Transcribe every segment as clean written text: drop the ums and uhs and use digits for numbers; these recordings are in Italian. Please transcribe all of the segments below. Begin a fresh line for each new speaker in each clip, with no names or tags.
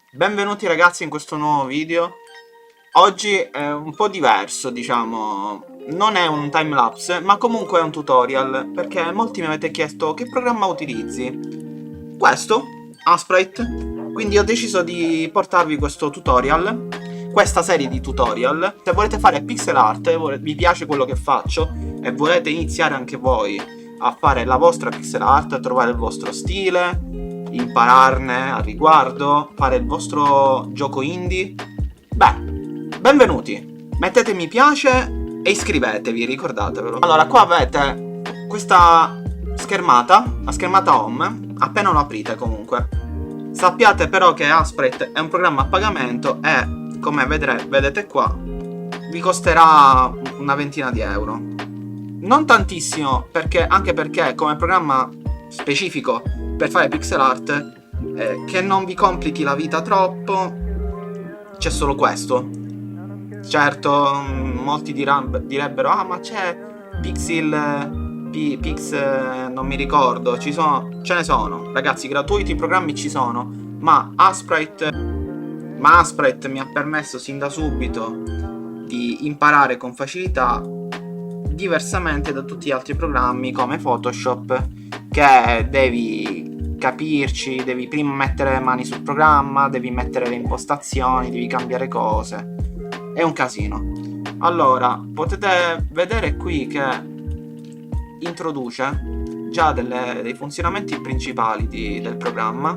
Benvenuti ragazzi in questo nuovo video. Oggi è un po' diverso, diciamo. Non è un timelapse, ma comunque è un tutorial, perché molti mi avete chiesto che programma utilizzi. Questo, Asprite. Quindi ho deciso di portarvi questo tutorial, questa serie di tutorial. Se volete fare pixel art, vi piace quello che faccio e volete iniziare anche voi a fare la vostra pixel art, a trovare il vostro stile, impararne a riguardo, fare il vostro gioco indie, beh, benvenuti! Mettete mi piace e iscrivetevi, ricordatevelo. Allora, qua avete questa schermata, la schermata home, appena lo aprite comunque. Sappiate però che Asprite è un programma a pagamento e, come vedete qua, vi costerà una ventina di euro. Non tantissimo, anche perché come programma specifico per fare pixel art, che non vi complichi la vita troppo, c'è solo questo. Certo, molti direbbero: ah, ma c'è Pix, non mi ricordo, ce ne sono, ragazzi, gratuiti, i programmi ci sono, ma Asprite mi ha permesso sin da subito di imparare con facilità, diversamente da tutti gli altri programmi come Photoshop, che devi capirci, devi prima mettere mani sul programma, devi mettere le impostazioni, devi cambiare cose. È un casino. Allora, potete vedere qui che introduce già dei funzionamenti principali del programma.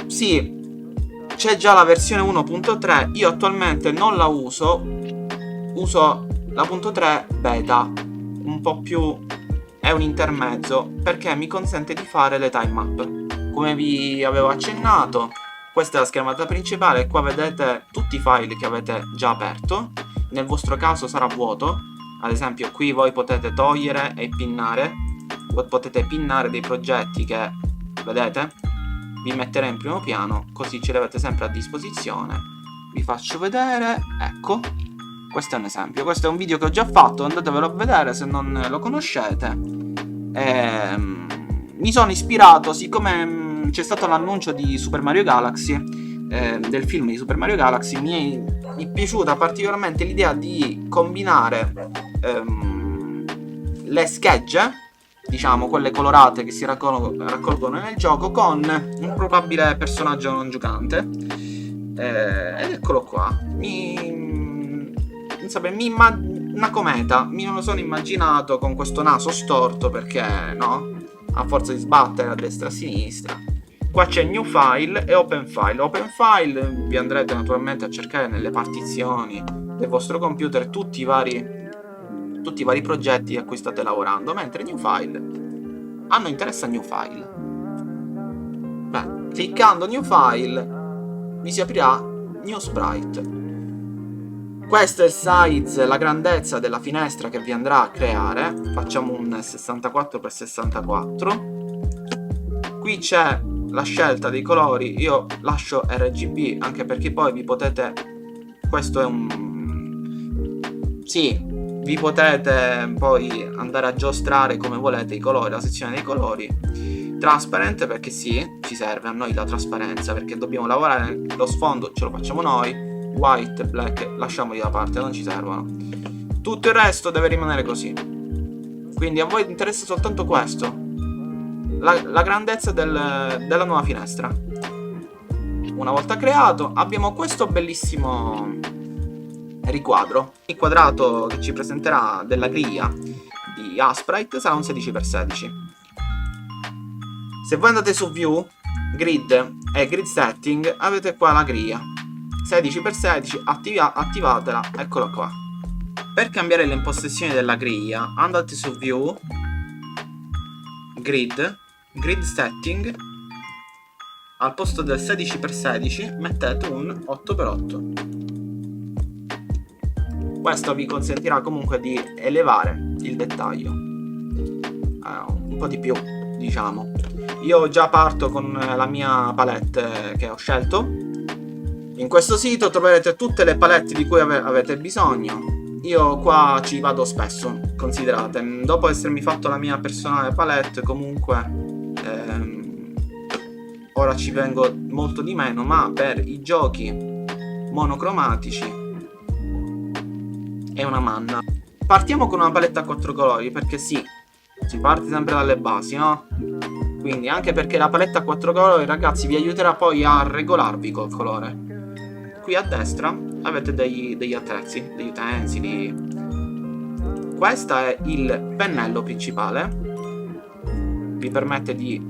Sì, c'è già la versione 1.3, io attualmente non la uso la .3 beta, un po' più, è un intermezzo, perché mi consente di fare le time map. Come vi avevo accennato, questa è la schermata principale e qua vedete tutti i file che avete già aperto. Nel vostro caso sarà vuoto, ad esempio qui voi potete togliere e pinnare, potete pinnare dei progetti che, vedete, vi metterei in primo piano, così ce li avete sempre a disposizione. Vi faccio vedere, ecco, questo è un esempio, questo è un video che ho già fatto, andatevelo a vedere se non lo conoscete. Mi sono ispirato, siccome c'è stato l'annuncio di Super Mario Galaxy, del film di Super Mario Galaxy, mi è piaciuta particolarmente l'idea di combinare le schegge, diciamo quelle colorate che si raccolgono nel gioco, con un probabile personaggio non giocante, ed eccolo qua. Una cometa, me lo sono immaginato con questo naso storto, perché no? A forza di sbattere a destra e a sinistra. Qua c'è New File e Open File. Open File vi andrete naturalmente a cercare nelle partizioni del vostro computer tutti i vari progetti a cui state lavorando, mentre New File, a noi interessa New File. Beh, cliccando New File vi si aprirà New Sprite. Questo è il size, la grandezza della finestra che vi andrà a creare. Facciamo un 64x64. Qui c'è la scelta dei colori, io lascio RGB anche perché poi vi potete, questo è vi potete poi andare a giostrare come volete i colori, la sezione dei colori. Transparent, perché sì, ci serve a noi la trasparenza, perché dobbiamo lavorare, lo sfondo ce lo facciamo noi. White, black, lasciamoli da parte, non ci servono. Tutto il resto deve rimanere così. Quindi a voi interessa soltanto questo, la grandezza della nuova finestra. Una volta creato, abbiamo questo bellissimo riquadro. Il quadrato che ci presenterà della griglia di Asprite sarà un 16x16. Se voi andate su View, Grid e Grid Setting, avete qua la griglia 16x16, attivatela, eccola qua. Per cambiare le impostazioni della griglia, andate su View, Grid Setting, al posto del 16x16 mettete un 8x8. Questo vi consentirà comunque di elevare il dettaglio un po' di più, diciamo. Io già parto con la mia palette che ho scelto. In questo sito troverete tutte le palette di cui avete bisogno. Io qua ci vado spesso, considerate. Dopo essermi fatto la mia personale palette, comunque ora ci vengo molto di meno, ma per i giochi monocromatici è una manna. Partiamo con una palette a 4 colori, perché sì, si parte sempre dalle basi, no? Quindi anche perché la palette a 4 colori, ragazzi, vi aiuterà poi a regolarvi col colore. Qui a destra avete degli attrezzi, degli utensili. Questo è il pennello principale, vi permette di...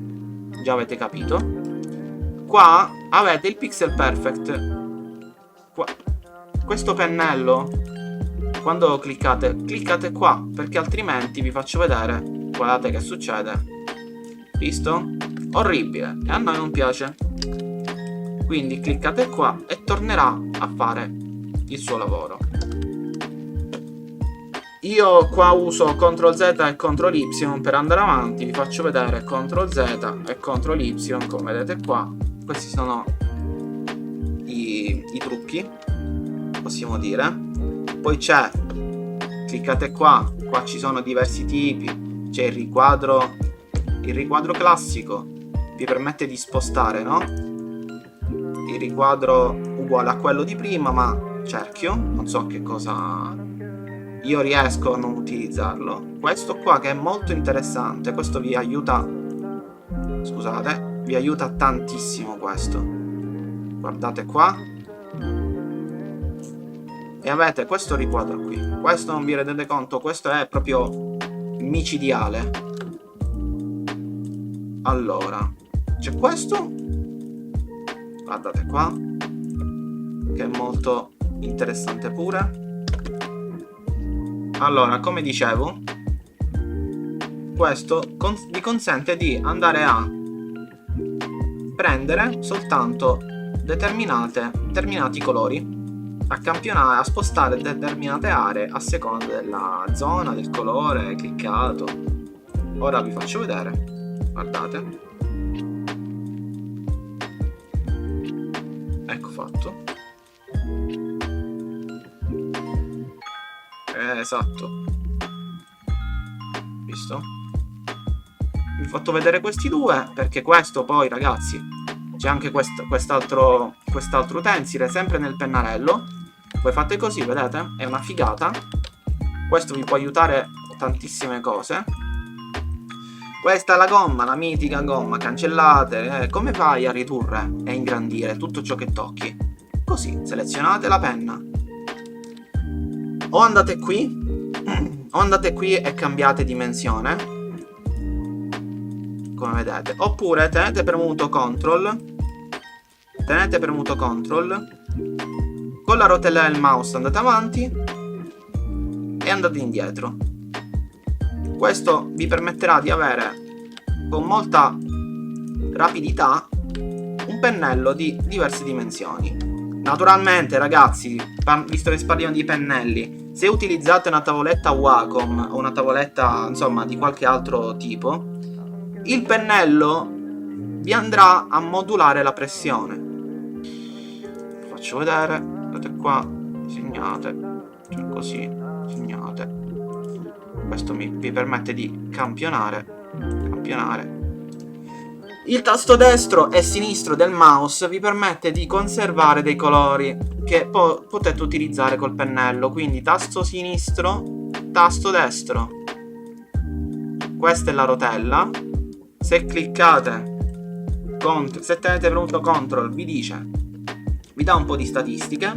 già avete capito. Qua avete il Pixel Perfect. Questo pennello, quando cliccate qua, perché altrimenti vi faccio vedere, guardate che succede. Visto? Orribile, e a noi non piace. Quindi cliccate qua e tornerà a fare il suo lavoro. Io qua uso CTRL Z e CTRL Y per andare avanti, vi faccio vedere CTRL Z e CTRL Y, come vedete qua. Questi sono i trucchi, possiamo dire. Poi c'è, cliccate qua ci sono diversi tipi, c'è il riquadro classico, vi permette di spostare, no? Il riquadro uguale a quello di prima, ma cerchio, non so che cosa... io riesco a non utilizzarlo. Questo qua che è molto interessante, questo vi aiuta, scusate, vi aiuta tantissimo questo. Guardate qua. E avete questo riquadro qui. Questo non vi rendete conto, questo è proprio micidiale. Allora, c'è questo. Guardate qua, che è molto interessante pure. Allora, come dicevo, questo vi consente di andare a prendere soltanto determinati colori, a campionare, a spostare determinate aree a seconda della zona, del colore cliccato. Ora vi faccio vedere, guardate. Ecco fatto. Esatto, visto? Vi ho fatto vedere questi due perché questo poi, ragazzi, c'è anche quest'altro utensile sempre nel pennarello. Voi fate così, vedete? È una figata. Questo vi può aiutare tantissime cose. Questa è la gomma, la mitica gomma cancellate. Come fai a ridurre e ingrandire tutto ciò che tocchi? Così, selezionate la penna. O andate qui e cambiate dimensione, come vedete, oppure tenete premuto CTRL, con la rotella del mouse andate avanti e andate indietro. Questo vi permetterà di avere con molta rapidità un pennello di diverse dimensioni. Naturalmente, ragazzi, visto che parliamo di pennelli, se utilizzate una tavoletta Wacom o una tavoletta, insomma, di qualche altro tipo, il pennello vi andrà a modulare la pressione. Vi faccio vedere, guardate qua, segnate, cioè così, segnate. Questo vi permette di campionare. Il tasto destro e sinistro del mouse vi permette di conservare dei colori che potete utilizzare col pennello. Quindi tasto sinistro, tasto destro. Questa è la rotella. Se cliccate, se tenete premuto CTRL vi dà un po' di statistiche.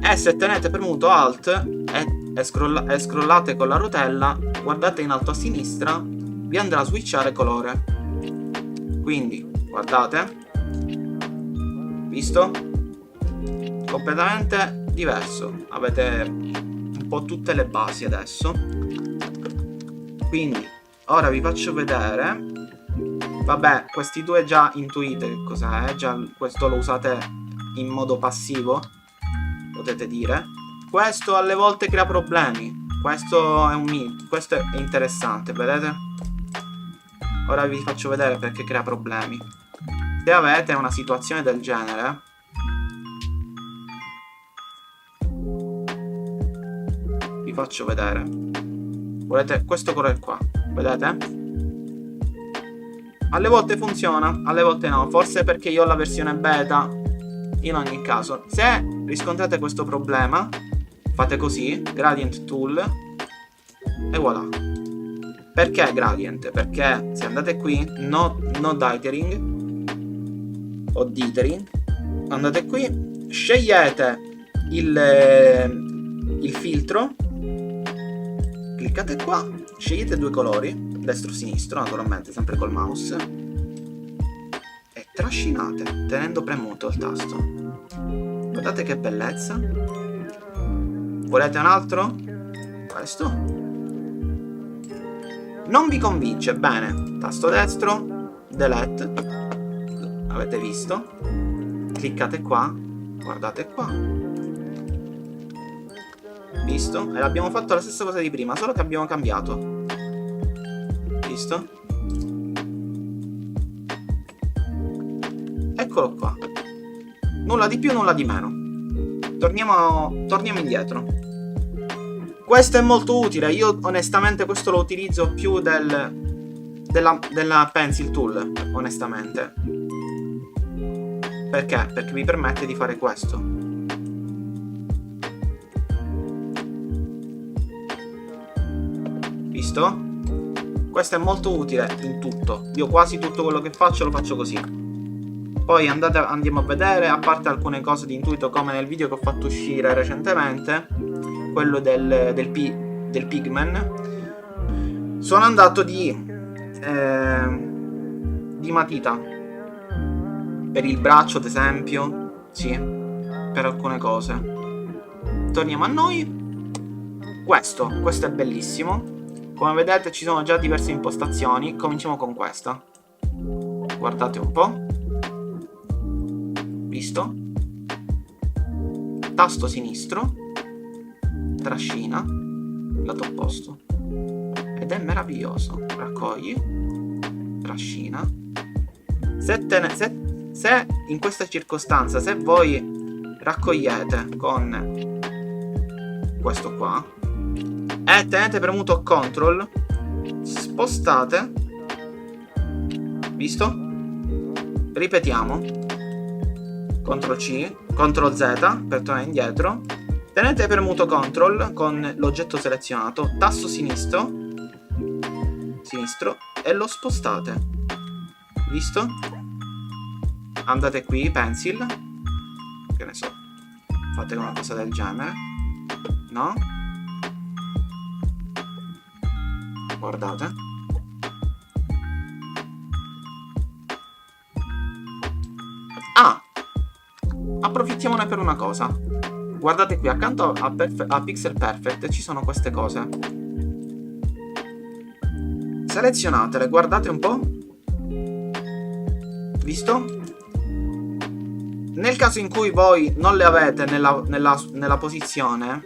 E se tenete premuto ALT e scrollate con la rotella, guardate in alto a sinistra, vi andrà a switchare colore. Quindi, guardate, visto? Completamente diverso. Avete un po' tutte le basi adesso. Quindi, ora vi faccio vedere. Vabbè, questi due già intuite che cos'è. Già questo lo usate in modo passivo, potete dire. Questo alle volte crea problemi. Questo è questo è interessante, vedete? Ora vi faccio vedere perché crea problemi. Se avete una situazione del genere, vi faccio vedere. Volete questo colore qua, vedete? Alle volte funziona, alle volte no. Forse perché io ho la versione beta. In ogni caso, se riscontrate questo problema, fate così, Gradient Tool, e voilà. Perché Gradient? Perché se andate qui, no dithering o dithering, andate qui, scegliete il filtro, cliccate qua, scegliete due colori, destro-sinistro naturalmente, sempre col mouse, e trascinate tenendo premuto il tasto. Guardate che bellezza. Volete un altro? Questo? Non vi convince? Bene, tasto destro, delete, avete visto? Cliccate qua, guardate qua, visto? E abbiamo fatto la stessa cosa di prima, solo che abbiamo cambiato, visto? Eccolo qua, nulla di più, nulla di meno. Torniamo indietro. Questo è molto utile, io onestamente questo lo utilizzo più della Pencil Tool, onestamente. Perché? Perché mi permette di fare questo. Visto? Questo è molto utile in tutto. Io quasi tutto quello che faccio lo faccio così. Poi andiamo a vedere, a parte alcune cose di intuito come nel video che ho fatto uscire recentemente, quello del Pigman, sono andato di matita per il braccio ad esempio, sì, per alcune cose. Torniamo a noi. Questo è bellissimo, come vedete ci sono già diverse impostazioni. Cominciamo con questa, guardate un po', visto? Tasto sinistro, trascina, lato opposto, ed è meraviglioso. Raccogli, trascina. Se in questa circostanza, se voi raccogliete con questo qua e tenete premuto CTRL, spostate, visto? Ripetiamo, CTRL C, CTRL Z per tornare indietro. Tenete premuto CTRL con l'oggetto selezionato, tasto sinistro e lo spostate, visto? Andate qui, Pencil, che ne so, fate una cosa del genere, no? Guardate. Approfittiamone per una cosa. Guardate qui, accanto a Pixel Perfect ci sono queste cose. Selezionatele, guardate un po'. Visto? Nel caso in cui voi non le avete nella posizione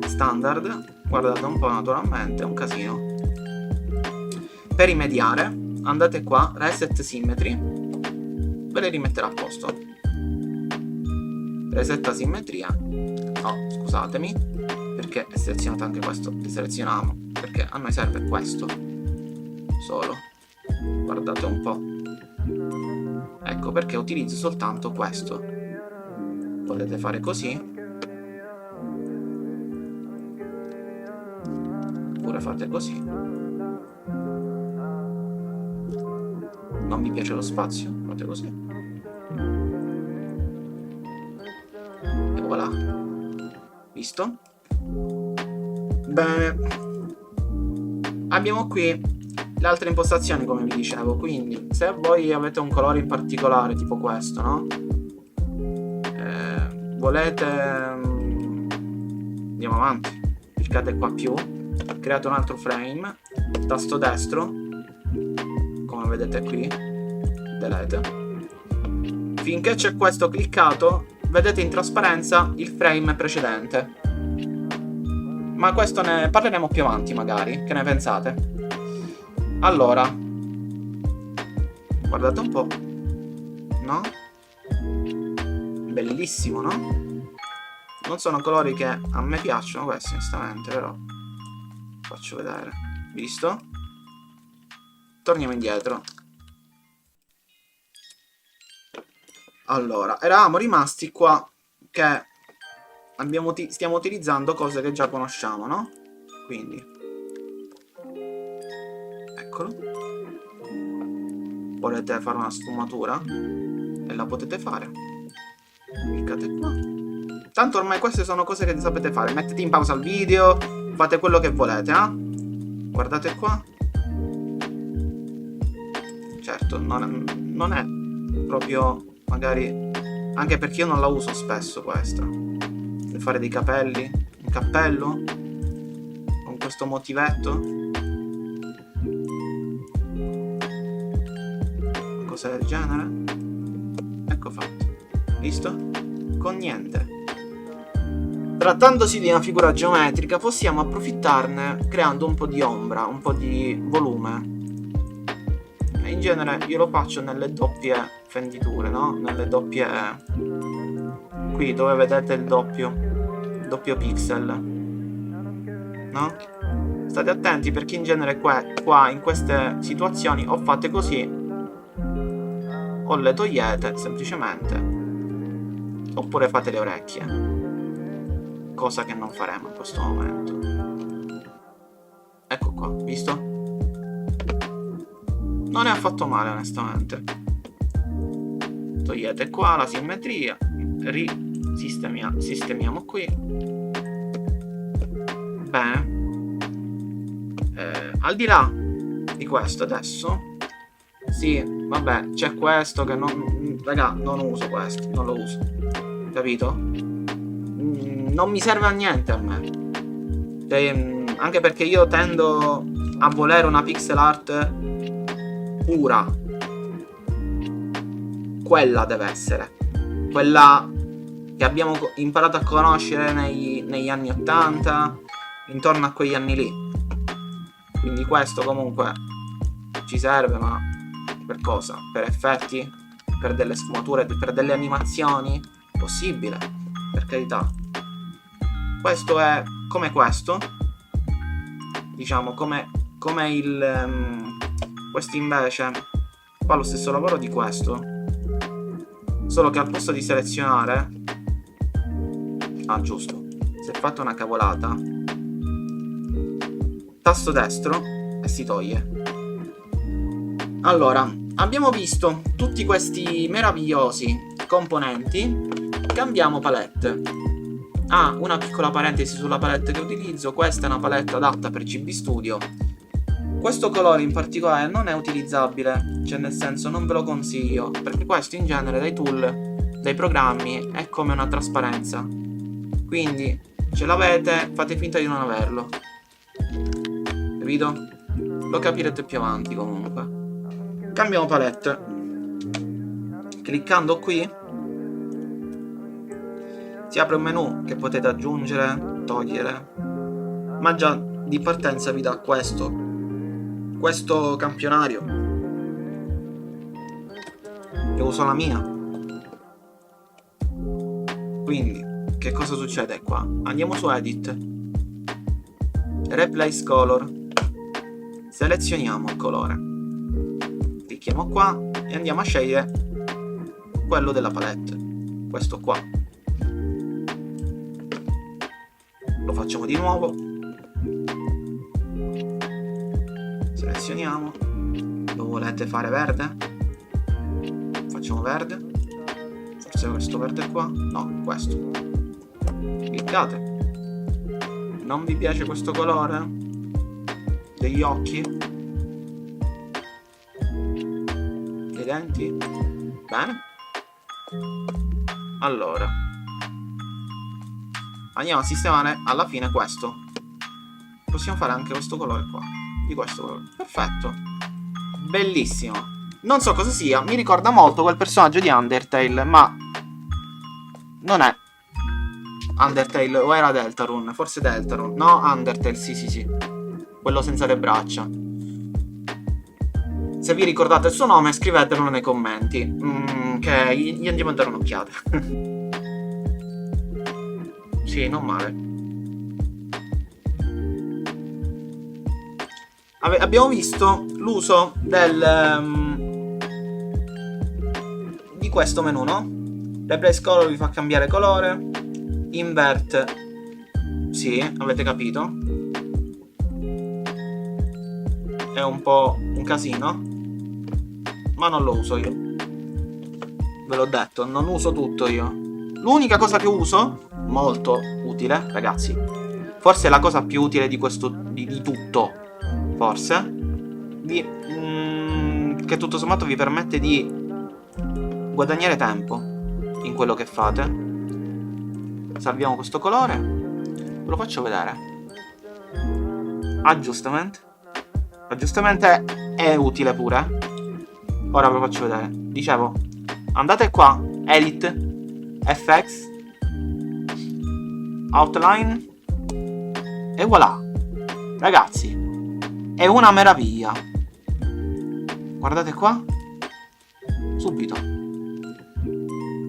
standard, guardate un po', naturalmente, è un casino. Per rimediare, andate qua, Reset Symmetry, ve le rimetterà a posto. Resetta simmetria. No, scusatemi, perché è selezionato anche questo. Selezioniamo, perché a noi serve questo solo. Guardate un po'. Ecco perché utilizzo soltanto questo. Potete fare così, oppure fate così. Non mi piace lo spazio, fate così. E voilà. Visto? Bene. Abbiamo qui le altre impostazioni, come vi dicevo. Quindi se voi avete un colore in particolare, tipo questo, no? Volete, andiamo avanti, cliccate qua più, create un altro frame, tasto destro, come vedete qui, delete. Finché c'è questo cliccato, vedete in trasparenza il frame precedente. Ma questo ne parleremo più avanti magari, che ne pensate? Allora, guardate un po', no? Bellissimo, no? Non sono colori che a me piacciono questi, onestamente, però faccio vedere. Visto? Torniamo indietro. Allora, eravamo rimasti qua che stiamo utilizzando cose che già conosciamo, no? Quindi, eccolo. Volete fare una sfumatura? E la potete fare. Cliccate qua. Tanto ormai queste sono cose che sapete fare. Mettete in pausa il video, fate quello che volete, Guardate qua. Certo, non è proprio, magari, anche perché io non la uso spesso questa. Per fare dei capelli, un cappello con questo motivetto, cose del genere. Ecco fatto. Visto? Con niente. Trattandosi di una figura geometrica, possiamo approfittarne creando un po' di ombra, un po' di volume. E in genere io lo faccio nelle doppie fenditure, no? Nelle doppie... qui dove vedete il doppio pixel, no? State attenti perché in genere qua in queste situazioni o fate così o le togliete semplicemente, oppure fate le orecchie, cosa che non faremo in questo momento. Ecco qua, visto? Non è affatto male, onestamente. Togliete qua la simmetria, sistemiamo qui. Bene. Al di là di questo adesso, sì, vabbè, c'è questo che non... raga, non uso questo, non lo uso. Capito? Non mi serve a niente a me. Anche perché io tendo a volere una pixel art pura. Quella deve essere. Quella che abbiamo imparato a conoscere negli anni 80, intorno a quegli anni lì. Quindi questo comunque ci serve, ma per cosa? Per effetti? Per delle sfumature? Per delle animazioni? Possibile, per carità. Questo è come questo, diciamo, come questo invece fa lo stesso lavoro di questo, solo che al posto di selezionare, giusto, si è fatta una cavolata, tasto destro e si toglie. Allora, abbiamo visto tutti questi meravigliosi componenti. Cambiamo palette. Una piccola parentesi sulla palette che utilizzo. Questa è una palette adatta per GB Studio. Questo colore in particolare non è utilizzabile, cioè nel senso non ve lo consiglio, perché questo in genere dai tool, dai programmi, è come una trasparenza. Quindi ce l'avete, fate finta di non averlo. Capito? Lo capirete più avanti comunque. Cambiamo palette. Cliccando qui si apre un menu che potete aggiungere, togliere, ma già di partenza vi dà questo campionario. Io uso la mia. Quindi, che cosa succede qua? Andiamo su Edit, Replace Color, selezioniamo il colore, clicchiamo qua e andiamo a scegliere quello della palette, questo qua. Lo facciamo di nuovo, selezioniamo. Lo volete fare verde? Facciamo verde. Forse questo verde qua? No, questo. Cliccate. Non vi piace questo colore? Degli occhi? Dei denti? Bene. Allora andiamo a sistemare alla fine questo. Possiamo fare anche questo colore qua. Di questo colore. Perfetto. Bellissimo. Non so cosa sia. Mi ricorda molto quel personaggio di Undertale, ma non è Undertale, o era Deltarune? Forse Deltarune. No, Undertale, sì. Quello senza le braccia. Se vi ricordate il suo nome, scrivetelo nei commenti, che gli andiamo a dare un'occhiata. Sì, non male. Abbiamo visto l'uso di questo menu, no? Replace color vi fa cambiare colore. Invert, sì, avete capito. È un po' un casino, ma non lo uso io. Ve l'ho detto, non uso tutto io. L'unica cosa che uso, molto utile, ragazzi, forse è la cosa più utile di questo, di tutto, forse, che tutto sommato vi permette di guadagnare tempo in quello che fate. Salviamo questo colore, ve lo faccio vedere. Adjustment è utile pure. Ora ve lo faccio vedere. Dicevo, andate qua, Edit, FX, Outline, e voilà. Ragazzi, è una meraviglia. Guardate qua, subito.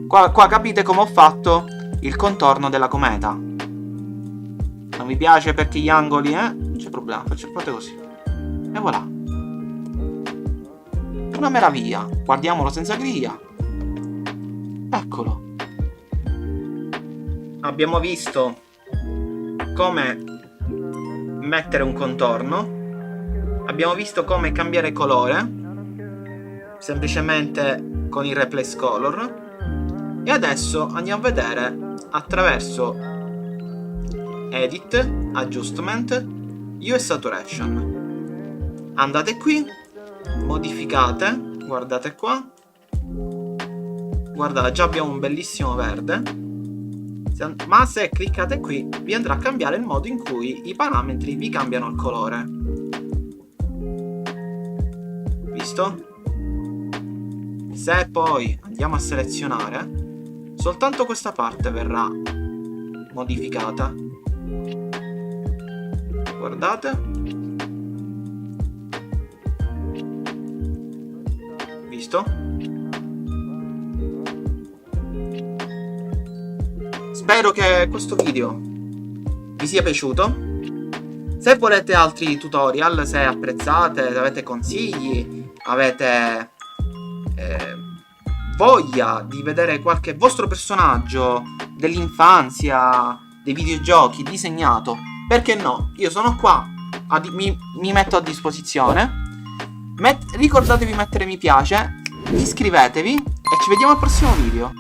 Qua capite come ho fatto il contorno della cometa. Non vi piace perché gli angoli, non c'è problema, fate così. E voilà. Una meraviglia. Guardiamolo senza griglia. Eccolo. Abbiamo visto come mettere un contorno. Abbiamo visto come cambiare colore semplicemente con il Replace Color. E adesso andiamo a vedere attraverso Edit, Adjustment, Hue e Saturation. Andate qui, modificate, guardate qua. Guardate, già abbiamo un bellissimo verde. Ma se cliccate qui vi andrà a cambiare il modo in cui i parametri vi cambiano il colore. Visto? Se poi andiamo a selezionare, soltanto questa parte verrà modificata. Guardate. Visto? Spero che questo video vi sia piaciuto. Se volete altri tutorial, se apprezzate, se avete consigli, avete voglia di vedere qualche vostro personaggio dell'infanzia, dei videogiochi disegnato, perché no? Io sono qua, mi metto a disposizione. Ricordatevi di mettere mi piace, iscrivetevi e ci vediamo al prossimo video.